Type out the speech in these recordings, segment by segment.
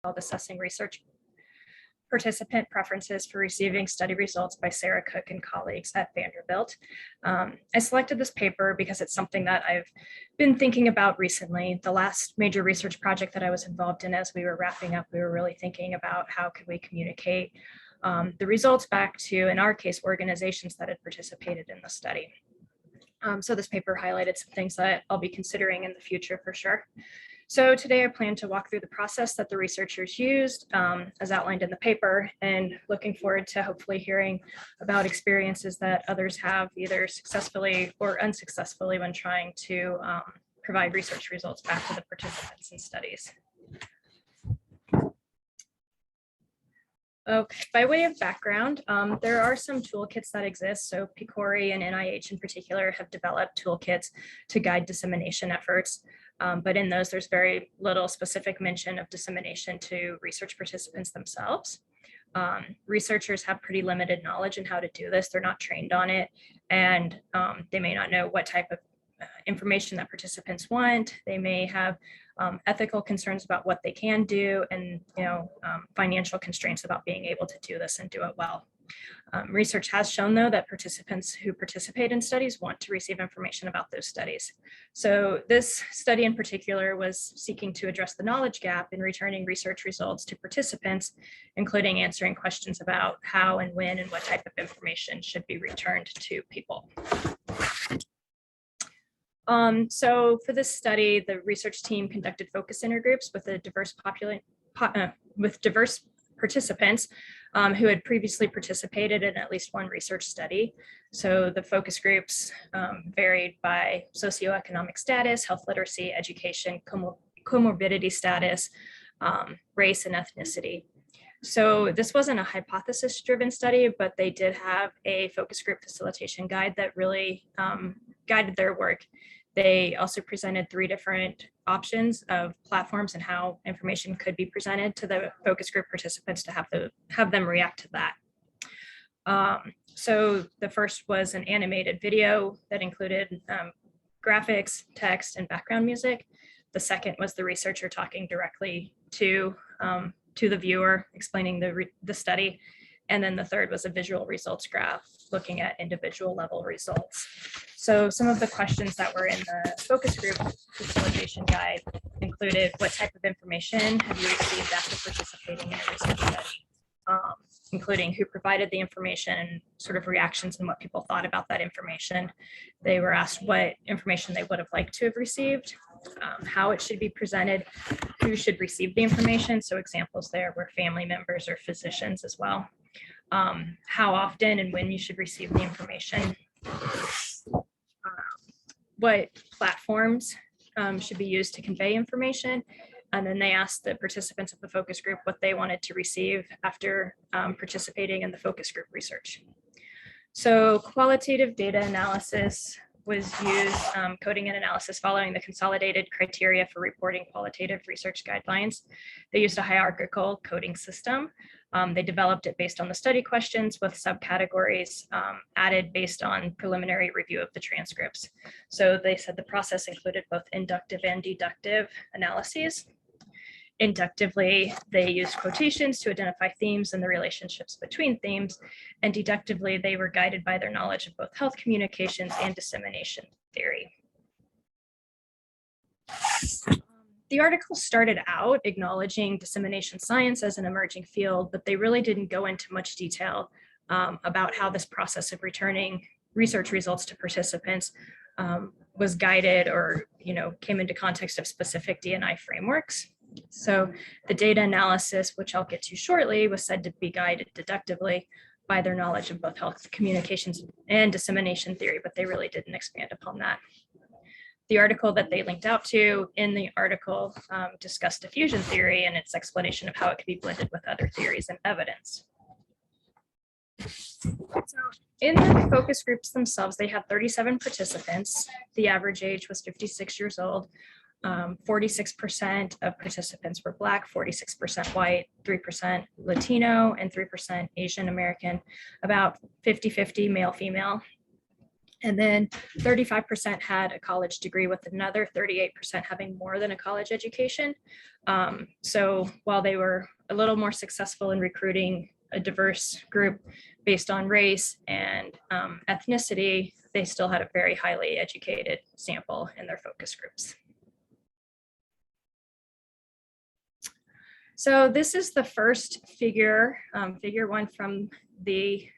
called Assessing Research Participant Preferences for Receiving Study Results by Sarah Cook and colleagues at Vanderbilt. I selected this paper because it's something that I've been thinking about recently. The last major research project that I was involved in, as we were wrapping up, we were really thinking about how could we communicate the results back to, in our case, organizations that had participated in the study. So this paper highlighted some things that I'll be considering in the future for sure. So today I plan to walk through the process that the researchers used as outlined in the paper, and looking forward to hopefully hearing about experiences that others have either successfully or unsuccessfully when trying to provide research results back to the participants in studies. Okay, by way of background, there are some toolkits that exist. So PCORI and NIH in particular have developed toolkits to guide dissemination efforts. But in those, there's very little specific mention of dissemination to research participants themselves. Researchers have pretty limited knowledge in how to do this. They're not trained on it, and they may not know what type of information that participants want. They may have ethical concerns about what they can do, and financial constraints about being able to do this and do it well. Research has shown, though, that participants who participate in studies want to receive information about those studies. So this study in particular was seeking to address the knowledge gap in returning research results to participants, including answering questions about how and when and what type of information should be returned to people. So for this study, the research team conducted focus intergroups with a diverse participants who had previously participated in at least one research study. So the focus groups varied by socioeconomic status, health literacy, education, comorbidity status, race, and ethnicity. So this wasn't a hypothesis-driven study, but they did have a focus group facilitation guide that really guided their work. They also presented 3 different options of platforms and how information could be presented to the focus group participants to have them react to that. So the first was an animated video that included graphics, text, and background music. The second was the researcher talking directly to the viewer, explaining the study. And then the third was a visual results graph looking at individual level results. So some of the questions that were in the focus group facilitation guide included: what type of information have you received after participating in a research study? Including who provided the information, sort of reactions and what people thought about that information. They were asked what information they would have liked to have received, how it should be presented, who should receive the information. So examples there were family members or physicians as well. How often and when you should receive the information, what platforms should be used to convey information. And then they asked the participants of the focus group what they wanted to receive after participating in the focus group research. So qualitative data analysis was used, coding and analysis following the consolidated criteria for reporting qualitative research guidelines. They used a hierarchical coding system. They developed it based on the study questions with subcategories added based on preliminary review of the transcripts. So they said the process included both inductive and deductive analyses. Inductively, they used quotations to identify themes and the relationships between themes, and deductively, they were guided by their knowledge of both health communications and dissemination theory. The article started out acknowledging dissemination science as an emerging field, but they really didn't go into much detail about how this process of returning research results to participants was guided or came into context of specific D&I frameworks. So the data analysis, which I'll get to shortly, was said to be guided deductively by their knowledge of both health communications and dissemination theory, but they really didn't expand upon that. The article that they linked out to in the article discussed diffusion theory and its explanation of how it could be blended with other theories and evidence. So in the focus groups themselves, they had 37 participants. The average age was 56 years old. 46% of participants were Black, 46% white, 3% Latino, and 3% Asian American, about 50-50 male-female. And then 35% had a college degree, with another 38% having more than a college education. So while they were a little more successful in recruiting a diverse group based on race and ethnicity, they still had a very highly educated sample in their focus groups. So this is the first figure, figure one from the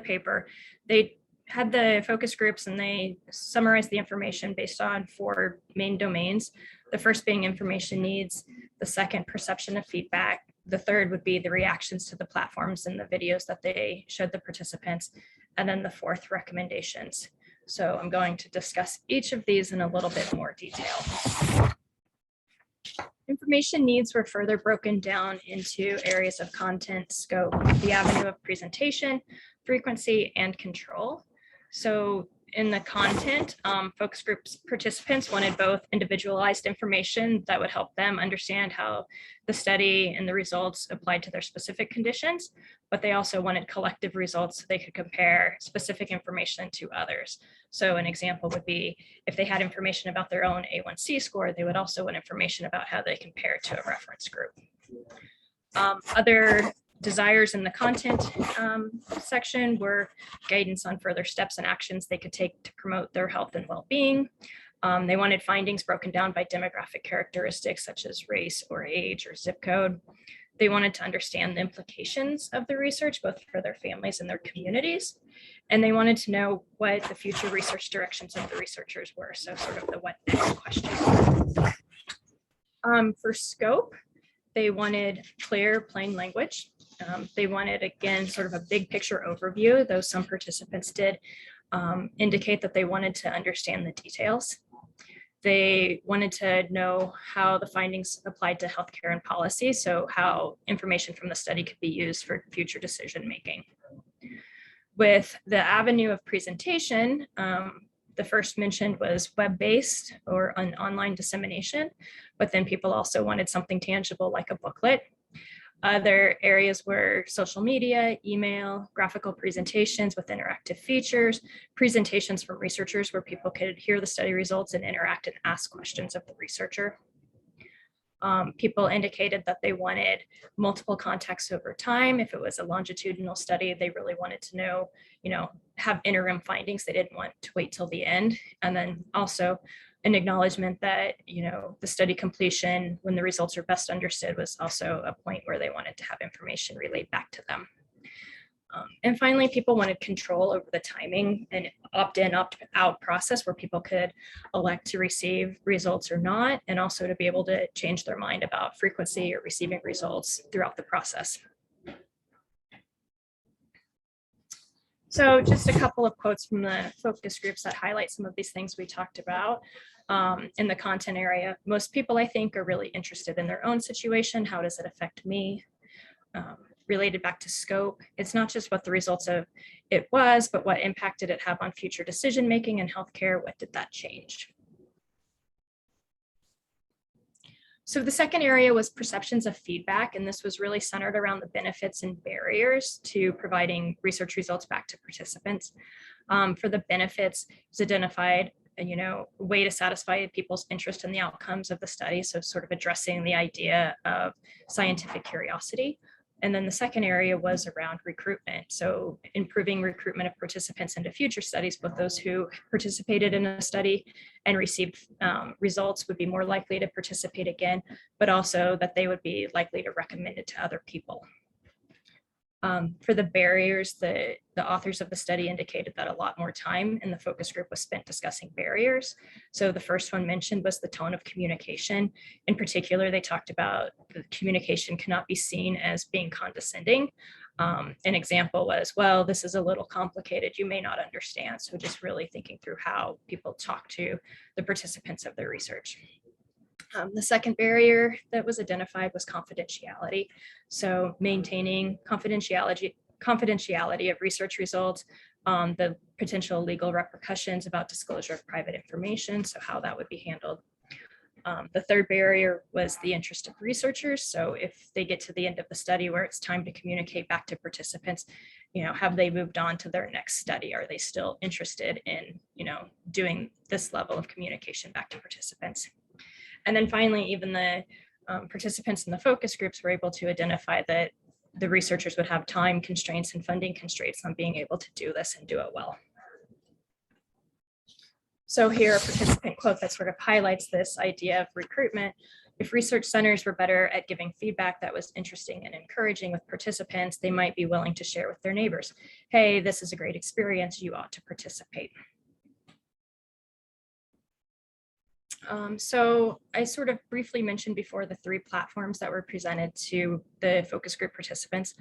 paper. They had the focus groups and they summarized the information based on 4 main domains. The first being information needs, the second perception of feedback, the third would be the reactions to the platforms and the videos that they showed the participants, and then the fourth, recommendations. So I'm going to discuss each of these in a little bit more detail. Information needs were further broken down into areas of content, scope, the avenue of presentation, frequency, and control. So in the content, focus groups participants wanted both individualized information that would help them understand how the study and the results applied to their specific conditions, but they also wanted collective results so they could compare specific information to others. So an example would be if they had information about their own A1C score, they would also want information about how they compare to a reference group. Other desires in the content section were guidance on further steps and actions they could take to promote their health and well-being. They wanted findings broken down by demographic characteristics such as race or age or zip code. They wanted to understand the implications of the research, both for their families and their communities. And they wanted to know what the future research directions of the researchers were. So sort of the what next question. For scope, they wanted clear, plain language. They wanted, again, sort of a big picture overview, though some participants did indicate that they wanted to understand the details. They wanted to know how the findings applied to healthcare and policy, so how information from the study could be used for future decision making. With the avenue of presentation, the first mentioned was web-based or an online dissemination, but then people also wanted something tangible like a booklet. Other areas were social media, email, graphical presentations with interactive features, presentations from researchers where people could hear the study results and interact and ask questions of the researcher. People indicated that they wanted multiple contexts over time. If it was a longitudinal study, they really wanted to know, have interim findings. They didn't want to wait till the end. And then also an acknowledgement that, the study completion, when the results are best understood, was also a point where they wanted to have information relayed back to them. And finally, people wanted control over the timing and opt-in, opt-out process where people could elect to receive results or not, and also to be able to change their mind about frequency or receiving results throughout the process. So just a couple of quotes from the focus groups that highlight some of these things we talked about. In the content area, most people, I think, are really interested in their own situation. How does it affect me? Related back to scope, it's not just what the results of it was, but what impact did it have on future decision making in healthcare? What did that change? So the second area was perceptions of feedback, and this was really centered around the benefits and barriers to providing research results back to participants. For the benefits, it was identified a way to satisfy people's interest in the outcomes of the study, so sort of addressing the idea of scientific curiosity. And then the second area was around recruitment. So improving recruitment of participants into future studies, both those who participated in a study and received results would be more likely to participate again, but also that they would be likely to recommend it to other people. For the barriers, the authors of the study indicated that a lot more time in the focus group was spent discussing barriers. So the first one mentioned was the tone of communication. In particular, they talked about the communication cannot be seen as being condescending. An example was, well, this is a little complicated, you may not understand. So just really thinking through how people talk to the participants of their research. The second barrier that was identified was confidentiality. So maintaining confidentiality of research results, the potential legal repercussions about disclosure of private information, so how that would be handled. The third barrier was the interest of researchers. So if they get to the end of the study where it's time to communicate back to participants, have they moved on to their next study? Are they still interested in, doing this level of communication back to participants? And then finally, even the participants in the focus groups were able to identify that the researchers would have time constraints and funding constraints on being able to do this and do it well. So here, a participant quote that sort of highlights this idea of recruitment. If research centers were better at giving feedback that was interesting and encouraging with participants, they might be willing to share with their neighbors. Hey, this is a great experience, you ought to participate. So I sort of briefly mentioned before the 3 platforms that were presented to the focus group participants.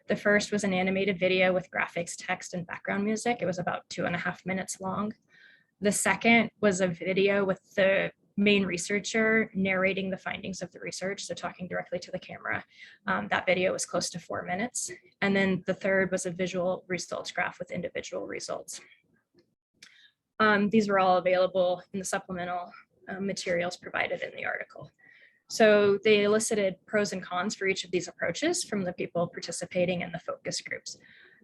The first was an animated video with graphics, text, and background music. It was about 2.5 minutes long. The second was a video with the main researcher narrating the findings of the research, so talking directly to the camera. That video was close to 4 minutes. And then the third was a visual results graph with individual results. These were all available in the supplemental materials provided in the article. So they elicited pros and cons for each of these approaches from the people participating in the focus groups.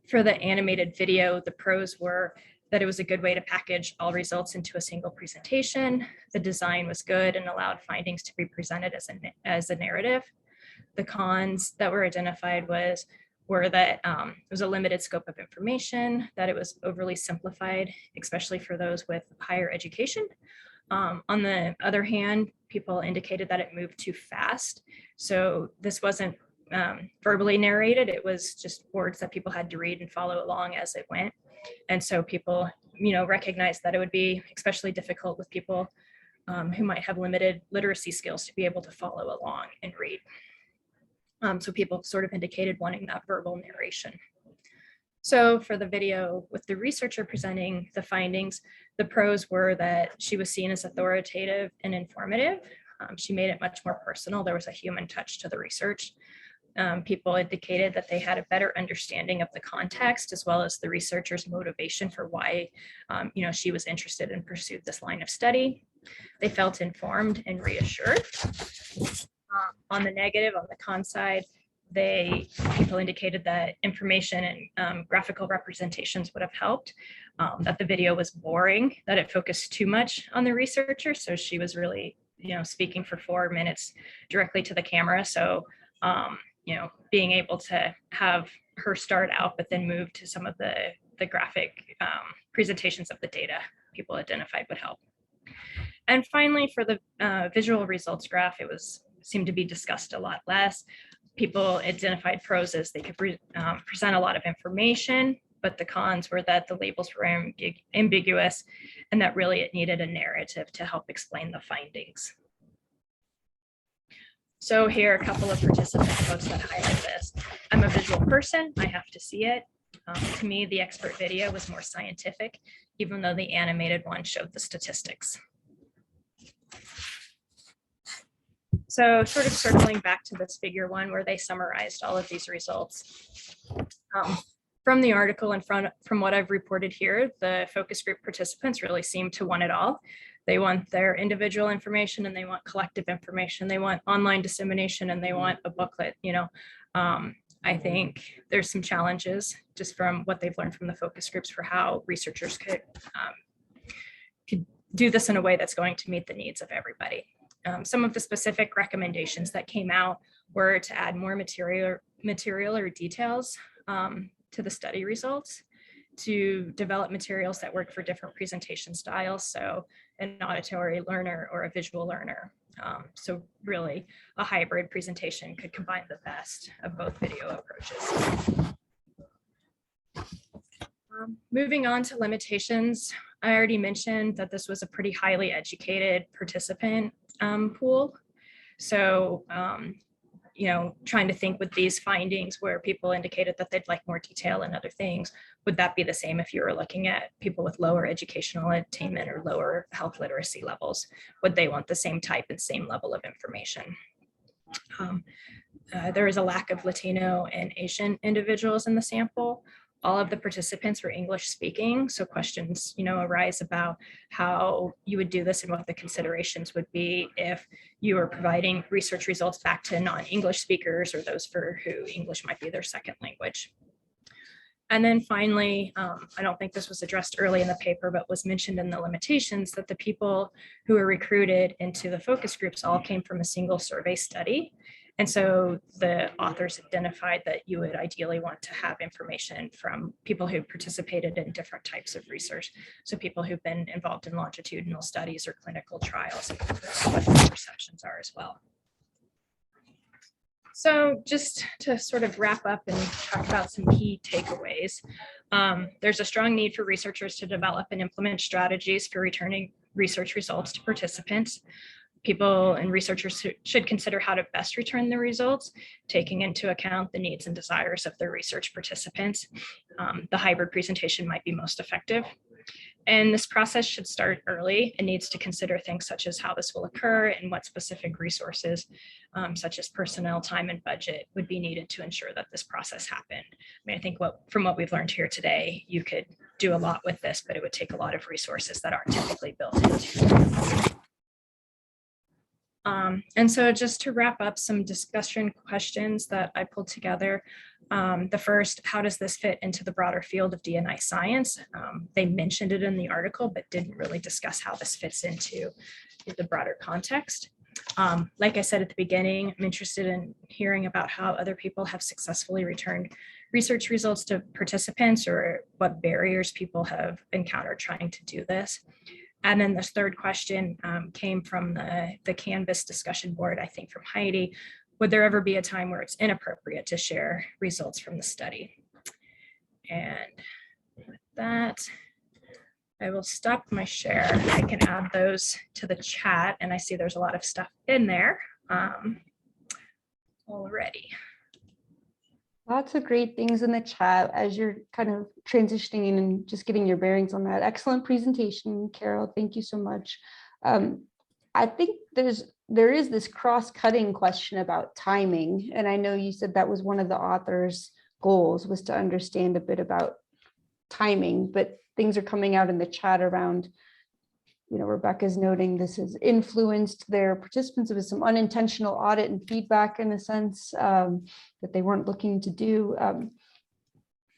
For the animated video, the pros were that it was a good way to package all results into a single presentation. The design was good and allowed findings to be presented as a narrative. The cons that were identified were that it was a limited scope of information, that it was overly simplified, especially for those with higher education. On the other hand, people indicated that it moved too fast. So this wasn't verbally narrated, it was just words that people had to read and follow along as it went. And so people, recognized that it would be especially difficult with people who might have limited literacy skills to be able to follow along and read. So people sort of indicated wanting that verbal narration. So for the video with the researcher presenting the findings, the pros were that she was seen as authoritative and informative. She made it much more personal. There was a human touch to the research. People indicated that they had a better understanding of the context as well as the researcher's motivation for why she was interested and pursued this line of study. They felt informed and reassured. On the negative, on the con side, people indicated that information and graphical representations would have helped, that the video was boring, that it focused too much on the researcher. So she was really, speaking for 4 minutes directly to the camera. So, being able to have her start out, but then move to some of the graphic presentations of the data people identified would help. And finally, for the visual results graph, it seemed to be discussed a lot less. People identified pros as they could present a lot of information, but the cons were that the labels were ambiguous and that really it needed a narrative to help explain the findings. So here are a couple of participant quotes that highlight this. I'm a visual person, I have to see it. To me, the expert video was more scientific, even though the animated one showed the statistics. So sort of circling back to this figure 1 where they summarized all of these results. From the article and from what I've reported here, the focus group participants really seem to want it all. They want their individual information and they want collective information. They want online dissemination and they want a booklet. I think there's some challenges just from what they've learned from the focus groups for how researchers could do this in a way that's going to meet the needs of everybody. Some of the specific recommendations that came out were to add more material or details to the study results, to develop materials that work for different presentation styles, so an auditory learner or a visual learner. So really a hybrid presentation could combine the best of both video approaches. Moving on to limitations, I already mentioned that this was a pretty highly educated participant pool. So, trying to think with these findings where people indicated that they'd like more detail and other things, would that be the same if you were looking at people with lower educational attainment or lower health literacy levels? Would they want the same type and same level of information? There is a lack of Latino and Asian individuals in the sample. All of the participants were English speaking, so questions, arise about how you would do this and what the considerations would be if you are providing research results back to non-English speakers or those for who English might be their second language. And then finally, I don't think this was addressed early in the paper, but was mentioned in the limitations that the people who were recruited into the focus groups all came from a single survey study. And so the authors identified that you would ideally want to have information from people who participated in different types of research. So people who've been involved in longitudinal studies or clinical trials, and what their perceptions are as well. So just to sort of wrap up and talk about some key takeaways, there's a strong need for researchers to develop and implement strategies for returning research results to participants. People and researchers should consider how to best return the results, taking into account the needs and desires of their research participants. The hybrid presentation might be most effective. And this process should start early and needs to consider things such as how this will occur and what specific resources, such as personnel, time, and budget would be needed to ensure that this process happened. I mean, I think from what we've learned here today, you could do a lot with this, but it would take a lot of resources that aren't typically built into it. And so just to wrap up some discussion questions that I pulled together. The first, how does this fit into the broader field of D&I science? They mentioned it in the article, but didn't really discuss how this fits into the broader context. Like I said at the beginning, I'm interested in hearing about how other people have successfully returned research results to participants or what barriers people have encountered trying to do this. And then this third question came from the Canvas discussion board, I think from Heidi. Would there ever be a time where it's inappropriate to share results from the study? And with that, I will stop my share. I can add those to the chat, and I see there's a lot of stuff in there already. Lots of great things in the chat as you're kind of transitioning in and just getting your bearings on that. Excellent presentation, Carol. Thank you so much. I think there is this cross-cutting question about timing. And I know you said that was one of the author's goals, was to understand a bit about timing, but things are coming out in the chat around, Rebecca's noting this has influenced their participants with some unintentional audit and feedback in a sense that they weren't looking to do.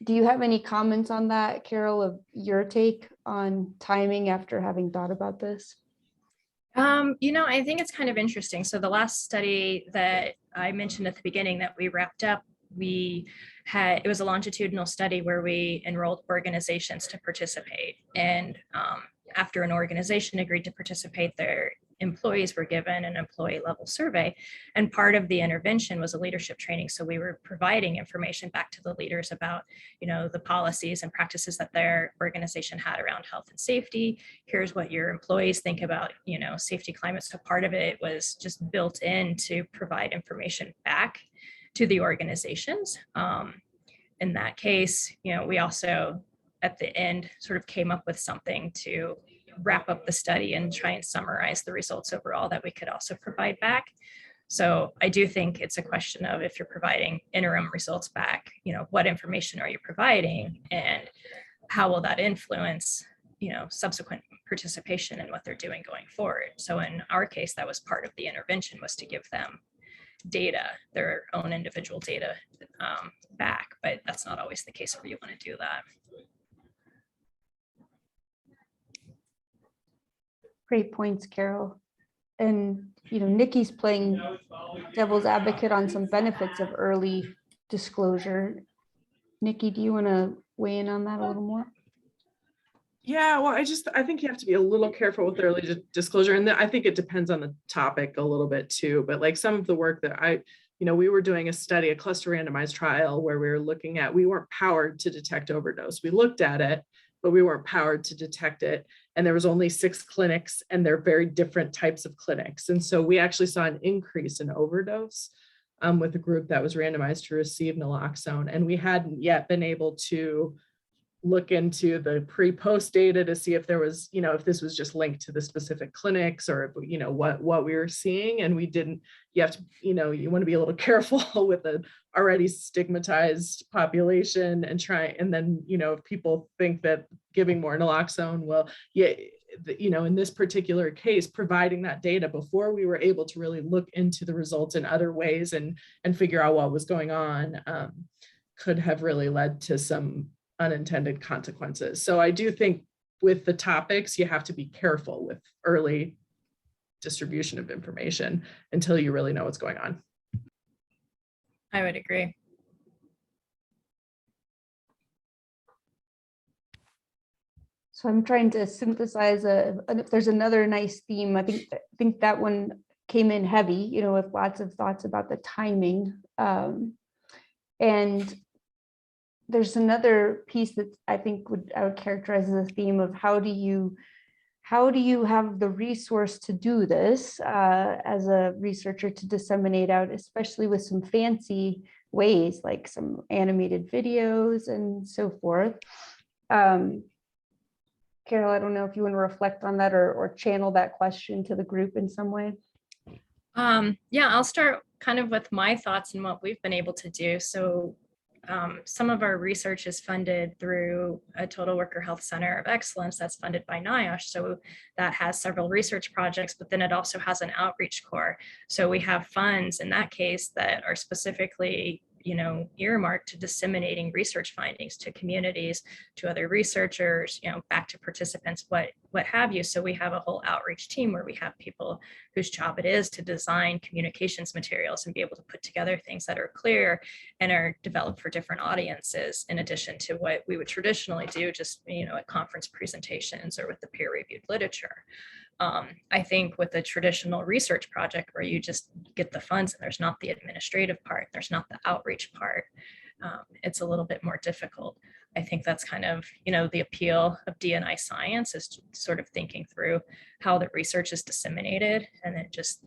Do you have any comments on that, Carol, of your take on timing after having thought about this? I think it's kind of interesting. So the last study that I mentioned at the beginning that we wrapped up, it was a longitudinal study where we enrolled organizations to participate. And after an organization agreed to participate, their employees were given an employee level survey. And part of the intervention was a leadership training. So we were providing information back to the leaders about, the policies and practices that their organization had around health and safety. Here's what your employees think about, safety climate. So part of it was just built in to provide information back to the organizations. In that case, we also at the end sort of came up with something to wrap up the study and try and summarize the results overall that we could also provide back. So I do think it's a question of, if you're providing interim results back, what information are you providing and how will that influence, subsequent participation in what they're doing going forward. So in our case, that was part of the intervention, was to give them data, their own individual data back, but that's not always the case where you want to do that. Great points, Carol. And, Nikki's playing devil's advocate on some benefits of early disclosure. Nikki, do you want to weigh in on that a little more? Yeah, well, I think you have to be a little careful with early disclosure. And I think it depends on the topic a little bit too. But like some of the work that we were doing a study, a cluster randomized trial where we were looking at, we weren't powered to detect overdose. We looked at it, but we weren't powered to detect it. And there was only 6 clinics, and they're very different types of clinics. And so we actually saw an increase in overdose with a group that was randomized to receive naloxone. And we hadn't yet been able to look into the pre-post data to see if there was, if this was just linked to the specific clinics or, what we were seeing. And we didn't, you have to, you want to be a little careful with an already stigmatized population and then, if people think that giving more naloxone, well, yeah, in this particular case, providing that data before we were able to really look into the results in other ways and figure out what was going on, could have really led to some unintended consequences. So I do think with the topics, you have to be careful with early distribution of information until you really know what's going on. I would agree. So I'm trying to synthesize if there's another nice theme. I think that one came in heavy, with lots of thoughts about the timing. And there's another piece that I think I would characterize as a theme of how do you have the resource to do this as a researcher to disseminate out, especially with some fancy ways like some animated videos and so forth. Carol, I don't know if you want to reflect on that or channel that question to the group in some way. Yeah, I'll start kind of with my thoughts and what we've been able to do. So some of our research is funded through a Total Worker Health Center of Excellence that's funded by NIOSH. So that has several research projects, but then it also has an outreach core. So we have funds in that case that are specifically earmarked to disseminating research findings to communities, to other researchers, back to participants, what have you. So we have a whole outreach team where we have people whose job it is to design communications materials and be able to put together things that are clear and are developed for different audiences, in addition to what we would traditionally do just, at conference presentations or with the peer-reviewed literature. I think with a traditional research project where you just get the funds and there's not the administrative part, there's not the outreach part, it's a little bit more difficult. I think that's kind of, the appeal of D&I science is sort of thinking through how the research is disseminated and then just,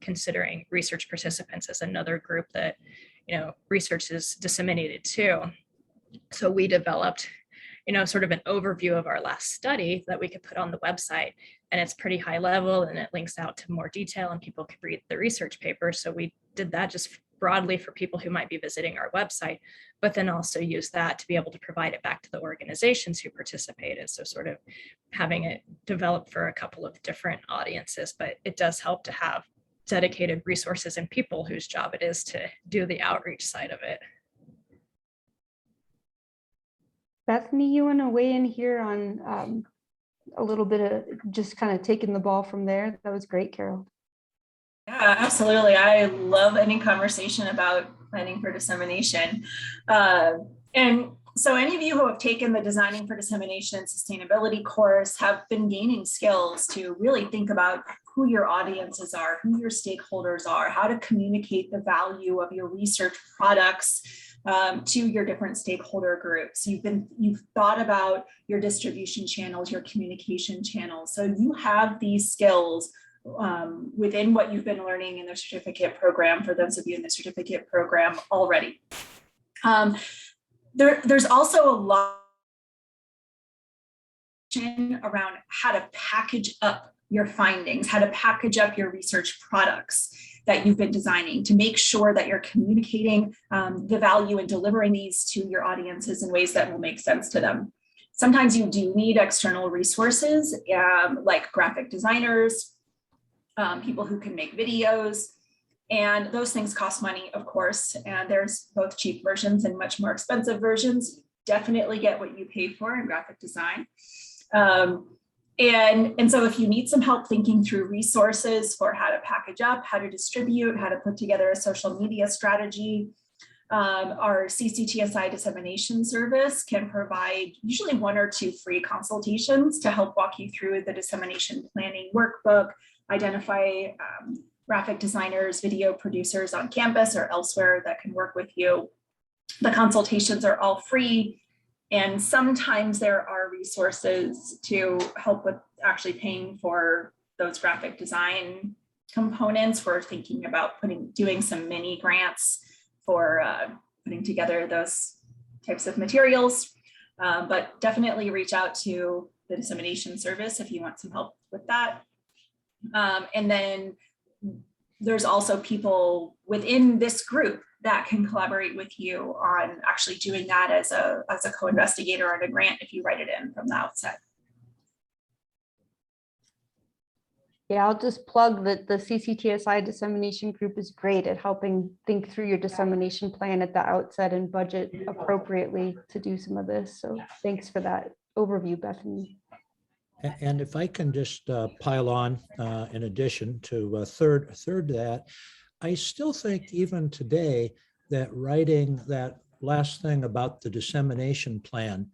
considering research participants as another group that, research is disseminated to. So we developed sort of an overview of our last study that we could put on the website, and it's pretty high level and it links out to more detail and people could read the research paper. So we did that just broadly for people who might be visiting our website, but then also use that to be able to provide it back to the organizations who participated. So sort of having it developed for a couple of different audiences, but it does help to have dedicated resources and people whose job it is to do the outreach side of it. Bethany, you want to weigh in here on a little bit of just kind of taking the ball from there? That was great, Carol. Yeah, absolutely. I love any conversation about planning for dissemination. And so any of you who have taken the Designing for Dissemination and Sustainability course have been gaining skills to really think about who your audiences are, who your stakeholders are, how to communicate the value of your research products to your different stakeholder groups. You've thought about your distribution channels, your communication channels. So you have these skills within what you've been learning in the certificate program, for those of you in the certificate program already. There's also a lot around how to package up your findings, how to package up your research products that you've been designing to make sure that you're communicating the value and delivering these to your audiences in ways that will make sense to them. Sometimes you do need external resources like graphic designers, people who can make videos, and those things cost money, of course, and there's both cheap versions and much more expensive versions. Definitely get what you pay for in graphic design. And so if you need some help thinking through resources for how to package up, how to distribute, how to put together a social media strategy, our CCTSI dissemination service can provide usually 1 or 2 free consultations to help walk you through the dissemination planning workbook, identify graphic designers, video producers on campus or elsewhere that can work with you. The consultations are all free. And sometimes there are resources to help with actually paying for those graphic design components. We're thinking about doing some mini grants for putting together those types of materials. But definitely reach out to the dissemination service if you want some help with that. And then there's also people within this group that can collaborate with you on actually doing that as a co-investigator on a grant if you write it in from the outset. Yeah, I'll just plug that the CCTSI dissemination group is great at helping think through your dissemination plan at the outset and budget appropriately to do some of this. So thanks for that overview, Bethany. And if I can just pile on, in addition to third that, I still think even today that writing that last thing about the dissemination plan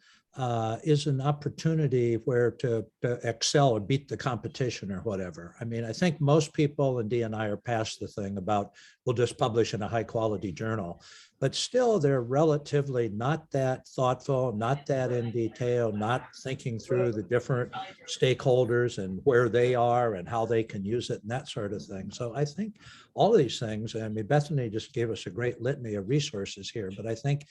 is an opportunity where to excel or beat the competition or whatever. I mean, I think most people in D&I are past the thing about we'll just publish in a high quality journal, but still they're relatively not that thoughtful, not that in detail, not thinking through the different stakeholders and where they are and how they can use it and that sort of thing. So I think all of these things, I mean, Bethany just gave us a great litany of resources here, but I think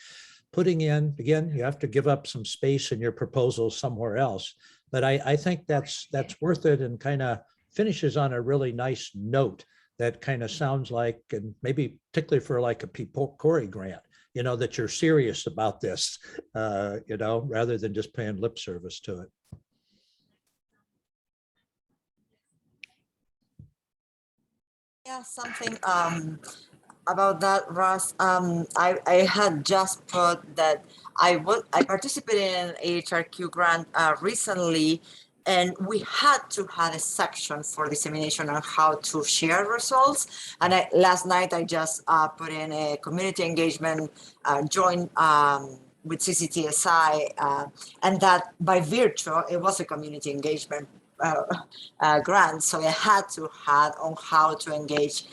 putting in, again, you have to give up some space in your proposal somewhere else. But I think that's worth it and kind of finishes on a really nice note that kind of sounds like, and maybe particularly for like a PCORI grant, you know, that you're serious about this, you know, rather than just paying lip service to it. Yeah, something about that, Russ. I had just put that I participated in an AHRQ grant recently, and we had to have a section for dissemination on how to share results. And last night I just put in a community engagement joint with CCTSI, and that by virtue, it was a community engagement grant. So I had to have on how to engage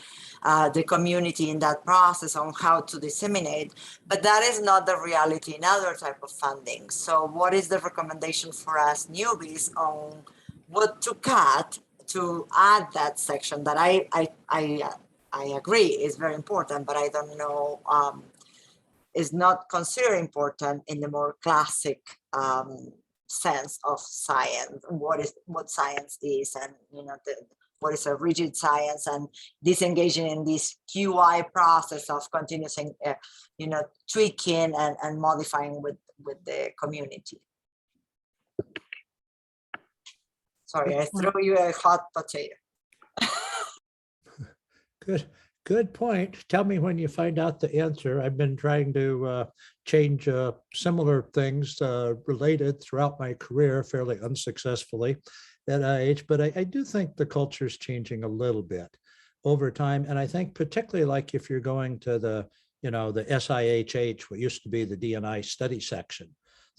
the community in that process, on how to disseminate, but that is not the reality in other type of funding. So what is the recommendation for us newbies on what to cut to add that section that I agree is very important, but I don't know, is not considered important in the more classic sense of science, what science is, and you know, what is a rigid science, and disengaging in this QI process of continuous, you know, tweaking and modifying with the community. Sorry, I throw you a hot potato. Good point. Tell me when you find out the answer. I've been trying to change similar things related throughout my career fairly unsuccessfully at IH, but I do think the culture is changing a little bit over time. And I think particularly like if you're going to the, you know, the SIHH, what used to be the D&I study section,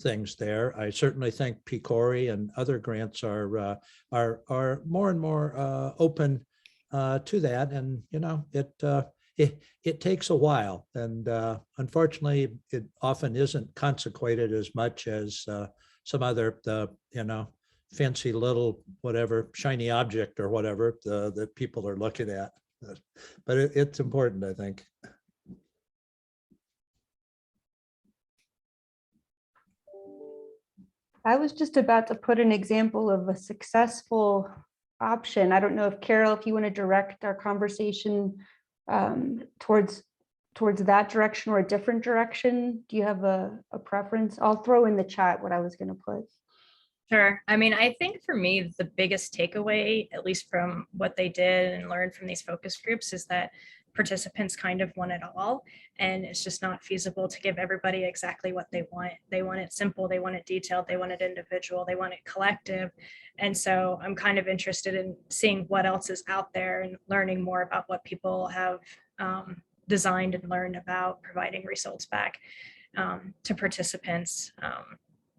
things there. I certainly think PCORI and other grants are more and more open to that, and you know, it takes a while, and unfortunately, it often isn't consequated as much as some other you know, fancy little whatever shiny object or whatever that people are looking at. But it's important, I think. I was just about to put an example of a successful option. I don't know if Carol, if you want to direct our conversation towards that direction or a different direction. Do you have a preference? I'll throw in the chat what I was going to put. Sure. I mean, I think for me, the biggest takeaway, at least from what they did and learned from these focus groups, is that participants kind of want it all. And it's just not feasible to give everybody exactly what they want. They want it simple, they want it detailed, they want it individual, they want it collective. And so I'm kind of interested in seeing what else is out there and learning more about what people have designed and learned about providing results back to participants.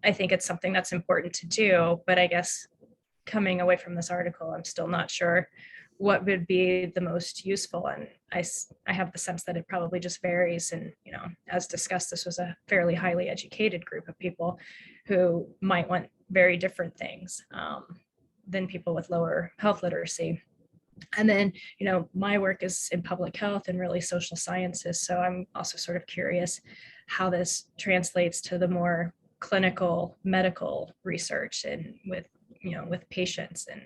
I think it's something that's important to do, but I guess coming away from this article, I'm still not sure what would be the most useful. And I have the sense that it probably just varies. And, you know, as discussed, this was a fairly highly educated group of people who might want very different things than people with lower health literacy. And then, you know, my work is in public health and really social sciences. So I'm also sort of curious how this translates to the more clinical medical research and with, with patients, and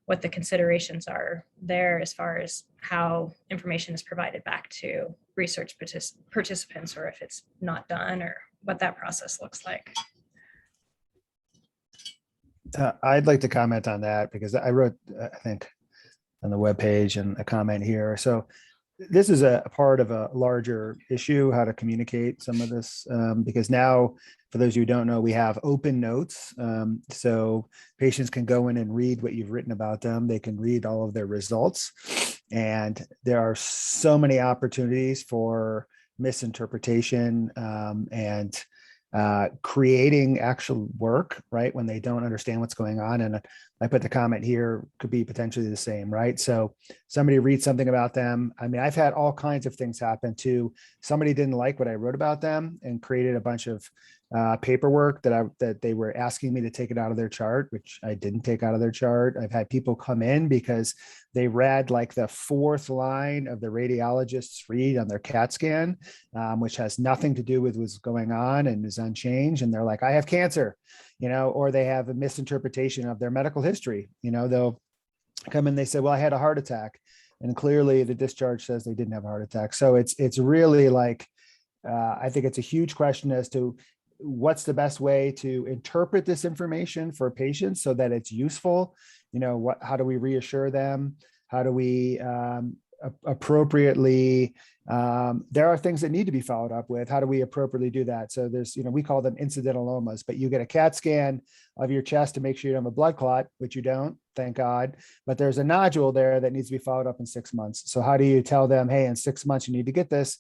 what the considerations are there as far as how information is provided back to research participants, or if it's not done, or what that process looks like. I'd like to comment on that because I wrote, I think, on the webpage and a comment here. So this is a part of a larger issue, how to communicate some of this, because now, for those who don't know, we have open notes. So patients can go in and read what you've written about them. They can read all of their results. And there are so many opportunities for misinterpretation and creating actual work, right, when they don't understand what's going on. And I put the comment here, could be potentially the same, right? So somebody reads something about them. I mean, I've had all kinds of things happen too. Somebody didn't like what I wrote about them and created a bunch of paperwork that they were asking me to take it out of their chart, which I didn't take out of their chart. I've had people come in because they read like the fourth line of the radiologist's read on their CAT scan, which has nothing to do with what's going on and is unchanged. And they're like, I have cancer, or they have a misinterpretation of their medical history. They'll come in, they say, well, I had a heart attack. And clearly the discharge says they didn't have a heart attack. So it's really like, I think it's a huge question as to what's the best way to interpret this information for patients so that it's useful. How do we reassure them? How do we appropriately, there are things that need to be followed up with. How do we appropriately do that? So there's, we call them incidental but you get a CAT scan of your chest to make sure you don't have a blood clot, which you don't, thank God. But there's a nodule there that needs to be followed up in 6 months. So how do you tell them, hey, in 6 months, you need to get this?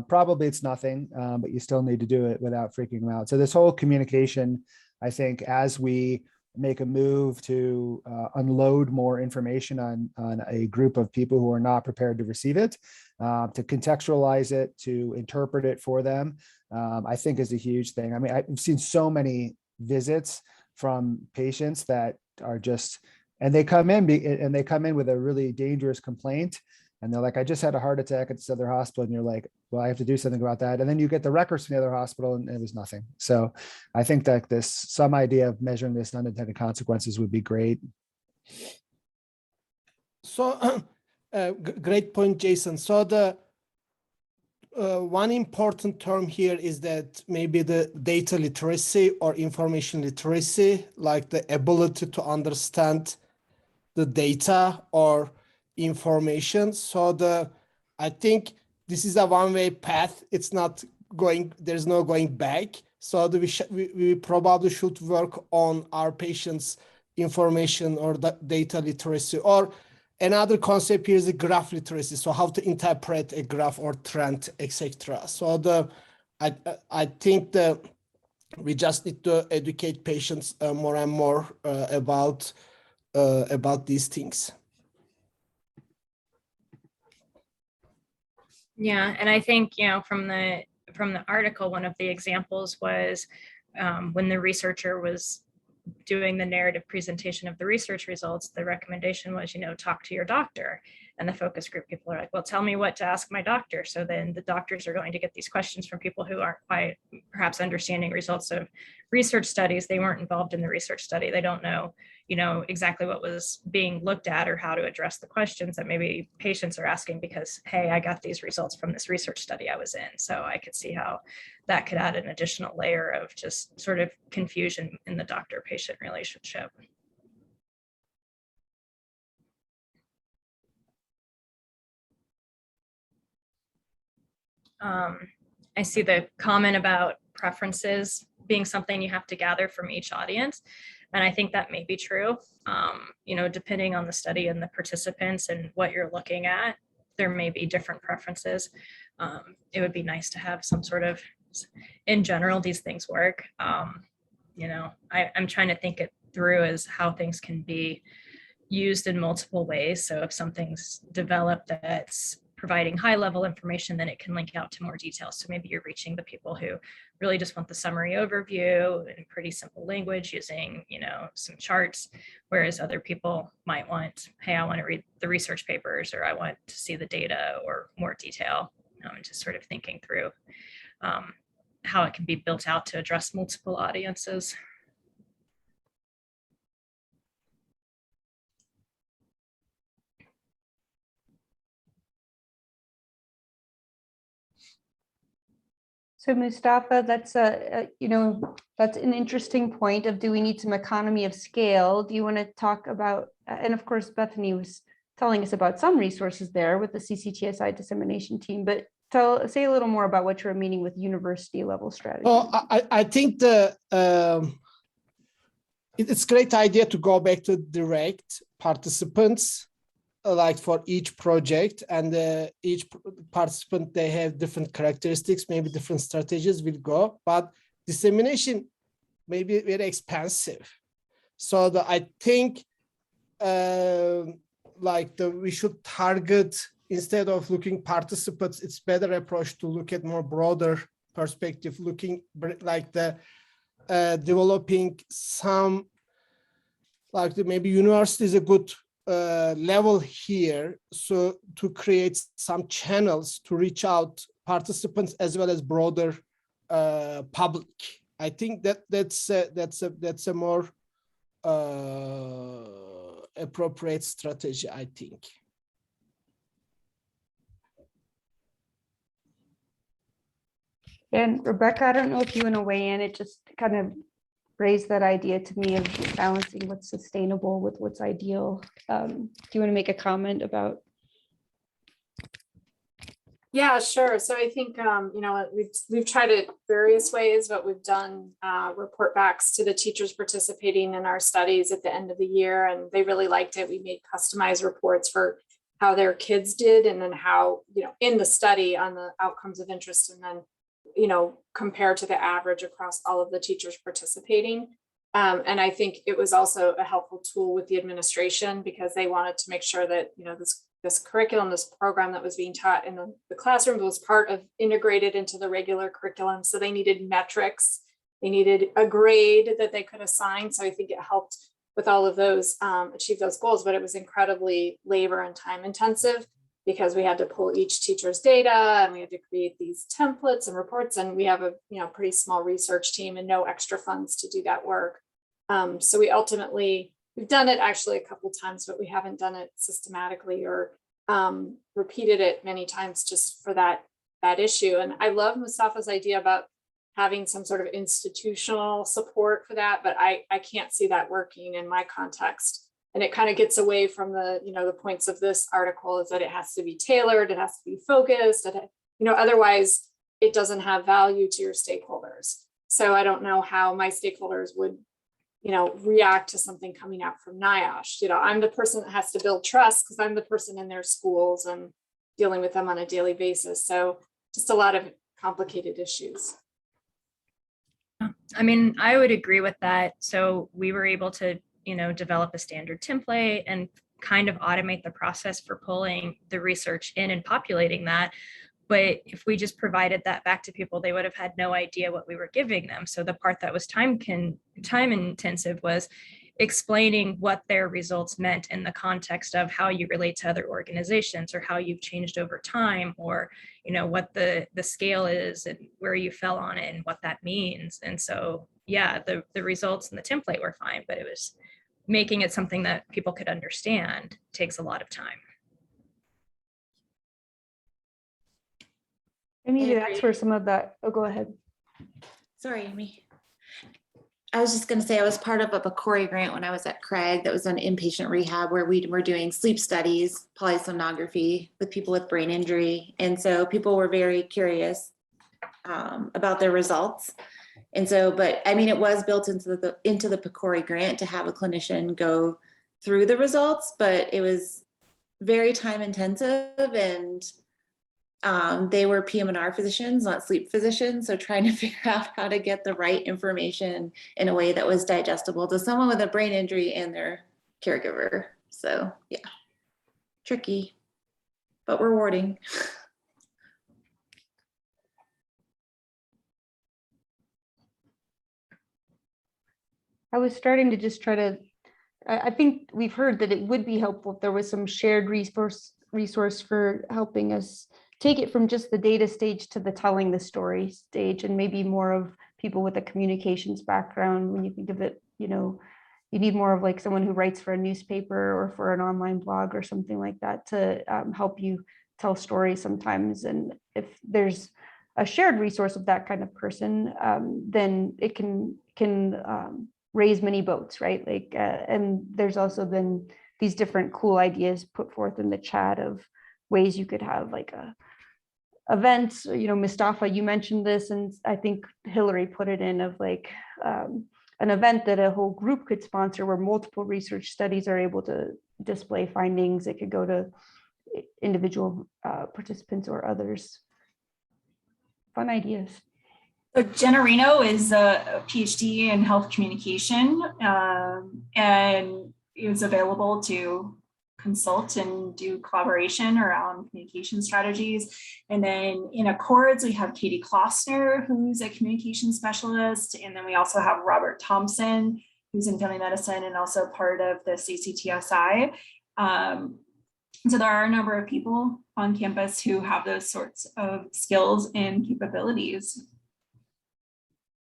Probably it's nothing, but you still need to do it without freaking them out. So this whole communication, I think, as we make a move to unload more information on a group of people who are not prepared to receive it, to contextualize it, to interpret it for them, I think is a huge thing. I mean, I've seen so many visits from patients that are just, and they come in with a really dangerous complaint. And they're like, I just had a heart attack at this other hospital. And you're like, well, I have to do something about that. And then you get the records from the other hospital and it was nothing. So I think that some idea of measuring this unintended consequences would be great. So great point, Jason. So the one important term here is that maybe the data literacy or information literacy, like the ability to understand the data or information. So I think this is a one-way path. It's not going, there's no going back. So we probably should work on our patients' information or the data literacy. Or another concept here is the graph literacy. So how to interpret a graph or trend, etc. So I think that we just need to educate patients more and more about these things. Yeah, and I think, from the article, one of the examples was when the researcher was doing the narrative presentation of the research results, the recommendation was, talk to your doctor. And the focus group people are like, well, tell me what to ask my doctor. So then the doctors are going to get these questions from people who aren't quite perhaps understanding results of research studies. They weren't involved in the research study. They don't know, exactly what was being looked at or how to address the questions that maybe patients are asking because, hey, I got these results from this research study I was in. So I could see how that could add an additional layer of just sort of confusion in the doctor-patient relationship. I see the comment about preferences being something you have to gather from each audience. And I think that may be true, depending on the study and the participants and what you're looking at, there may be different preferences. It would be nice to have some sort of, in general, these things work. I'm trying to think it through as how things can be used in multiple ways. So if something's developed that's providing high level information, then it can link out to more details. So maybe you're reaching the people who really just want the summary overview in pretty simple language using, some charts, whereas other people might want, hey, I want to read the research papers, or I want to see the data or more detail, and just sort of thinking through how it can be built out to address multiple audiences. So Mustafa, that's that's an interesting point of, do we need some economy of scale? Do you want to talk about, and of course, Bethany was telling us about some resources there with the CCTSI dissemination team, but say a little more about what you're meaning with university level strategy. Well, I think it's a great idea to go back to direct participants, like for each project, and each participant, they have different characteristics, maybe different strategies will go, but dissemination may be very expensive. So I think we should target, instead of looking participants, it's better approach to look at more broader perspective, looking like developing some, maybe university is a good level here, so to create some channels to reach out participants as well as broader public. I think that's a more appropriate strategy, I think. And Rebecca, I don't know if you want to weigh in. It just kind of raised that idea to me of balancing what's sustainable with what's ideal. Do you want to make a comment about? Yeah, sure. So I think, we've tried it various ways, but we've done report backs to the teachers participating in our studies at the end of the year, and they really liked it. We made customized reports for how their kids did, and then how, in the study on the outcomes of interest, and then, compared to the average across all of the teachers participating. And I think it was also a helpful tool with the administration, because they wanted to make sure that, this curriculum, this program that was being taught in the classroom was part of integrated into the regular curriculum. So they needed metrics, they needed a grade that they could assign. So I think it helped with all of those, achieve those goals, but it was incredibly labor and time intensive, because we had to pull each teacher's data, and we had to create these templates and reports. And we have a pretty small research team and no extra funds to do that work. So we've done it actually a couple of times, but we haven't done it systematically or repeated it many times just for that issue. And I love Mustafa's idea about having some sort of institutional support for that, but I can't see that working in my context. And it kind of gets away from the points of this article, is that it has to be tailored, it has to be focused, otherwise it doesn't have value to your stakeholders. So I don't know how my stakeholders would react to something coming out from NIOSH. I'm the person that has to build trust, because I'm the person in their schools and dealing with them on a daily basis. So just a lot of complicated issues. I mean, I would agree with that. So we were able to, develop a standard template and kind of automate the process for pulling the research in and populating that. But if we just provided that back to people, they would have had no idea what we were giving them. So the part that was time intensive was explaining what their results meant in the context of how you relate to other organizations, or how you've changed over time, or what the scale is and where you fell on it and what that means. And so yeah, the results in the template were fine, but it was making it something that people could understand takes a lot of time. I maybe that's where some of that, oh, go ahead. Sorry, Amy. I was just going to say, I was part of a PCORI grant when I was at Craig that was on inpatient rehab, where we were doing sleep studies, polysomnography with people with brain injury. And so people were very curious about their results. And so, but I mean, it was built into the PCORI grant to have a clinician go through the results, but it was very time intensive, and they were PM&R physicians, not sleep physicians. So trying to figure out how to get the right information in a way that was digestible to someone with a brain injury and their caregiver. So yeah, tricky, but rewarding. I was starting to just try to, I think we've heard that it would be helpful if there was some shared resource for helping us take it from just the data stage to the telling the story stage, and maybe more of people with a communications background. When you think of it, you know, you need more of like someone who writes for a newspaper or for an online blog or something like that to help you tell stories sometimes. And if there's a shared resource of that kind of person, then it can raise many boats, right? Like, and there's also been these different cool ideas put forth in the chat of ways you could have like events. You know, Mustafa, you mentioned this, and I think Hillary put it in of like an event that a whole group could sponsor where multiple research studies are able to display findings. It could go to individual participants or others. Fun ideas. So Jenna Reno is a PhD in health communication, and is available to consult and do collaboration around communication strategies. And then in Accords, we have Katie Klossner, who's a communication specialist. And then we also have Robert Thompson, who's in family medicine and also part of the CCTSI. So there are a number of people on campus who have those sorts of skills and capabilities.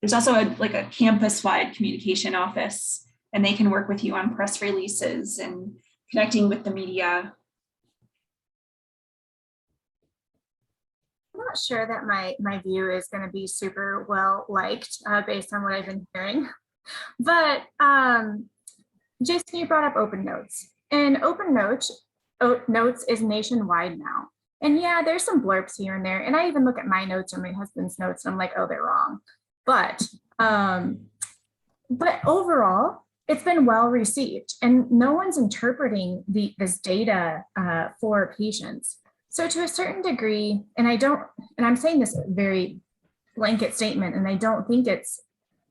There's also a campus-wide communication office, and they can work with you on press releases and connecting with the media. I'm not sure that my view is going to be super well liked based on what I've been hearing, but Jason, you brought up Open Notes, and Open Notes is nationwide now. And yeah, there's some blurbs here and there, and I even look at my notes or my husband's notes, and I'm like, oh, they're wrong. But overall, it's been well received, and no one's interpreting this data for patients. So to a certain degree, and I'm saying this very blanket statement, and I don't think it's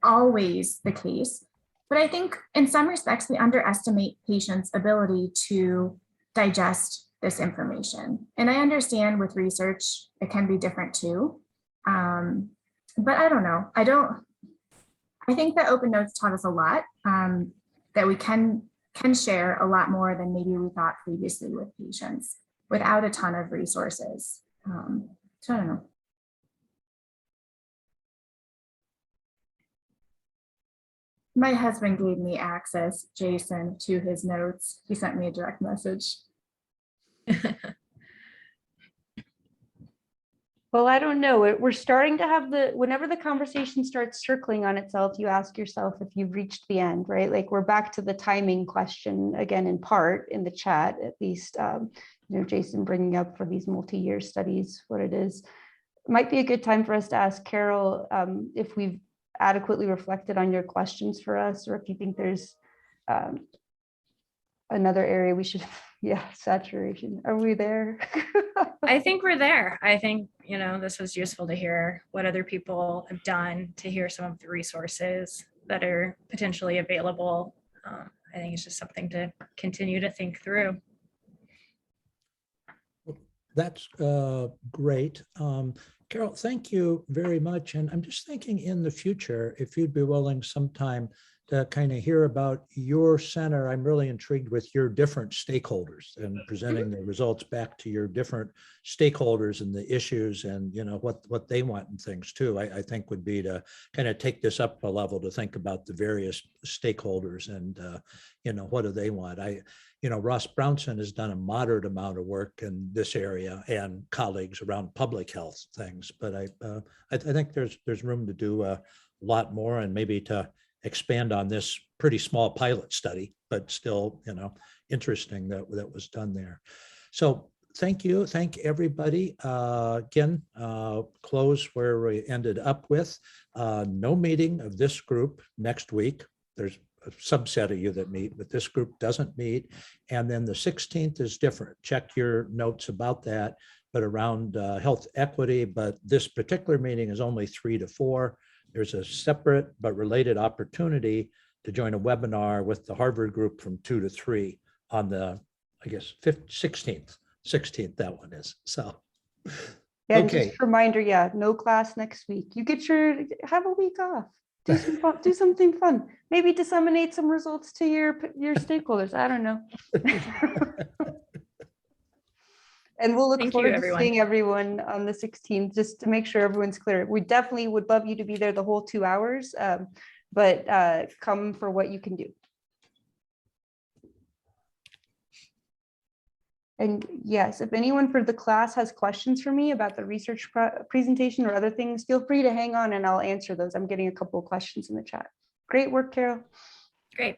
always the case, but I think in some respects, we underestimate patients' ability to digest this information. And I understand with research, it can be different too. But I don't know. I think that Open Notes taught us a lot, that we can share a lot more than maybe we thought previously with patients without a ton of resources. So I don't know. My husband gave me access, Jason, to his notes. He sent me a direct message. Well, I don't know. We're starting to have whenever the conversation starts circling on itself, you ask yourself if you've reached the end, right? Like we're back to the timing question again, in part in the chat, at least, you know, Jason bringing up for these multi-year studies, what it is. It might be a good time for us to ask Carol if we've adequately reflected on your questions for us, or if you think there's another area we should, yeah, saturation. Are we there? I think we're there. I think, you know, this was useful to hear what other people have done, to hear some of the resources that are potentially available. I think it's just something to continue to think through. That's great. Carol, thank you very much. And I'm just thinking in the future, if you'd be willing sometime to kind of hear about your center. I'm really intrigued with your different stakeholders and presenting the results back to your different stakeholders and the issues and, you know, what they want and things too. I think would be to kind of take this up a level to think about the various stakeholders and, you know, what do they want? You know, Ross Brownson has done a moderate amount of work in this area and colleagues around public health things, but I think there's room to do a lot more and maybe to expand on this pretty small pilot study, but still, you know, interesting that was done there. So thank you. Thank everybody. Again, close where we ended up with. No meeting of this group next week. There's a subset of you that meet, but this group doesn't meet. And then the 16th is different. Check your notes about that, but around health equity. But this particular meeting is only 3 to 4. There's a separate but related opportunity to join a webinar with the Harvard group from 2 to 3 on the, I guess, 16th that one is. So, yeah, okay. just a reminder, yeah, no class next week. You have a week off. Do some fun, do something fun. Maybe disseminate some results to your stakeholders. I don't know. And we'll look Thank you, forward to everyone. seeing everyone on the 16th, just to make sure everyone's clear. We definitely would love you to be there the whole 2 hours, but come for what you can do. And yes, if anyone for the class has questions for me about the research presentation or other things, feel free to hang on and I'll answer those. I'm getting a couple of questions in the chat. Great work, Carol. Great.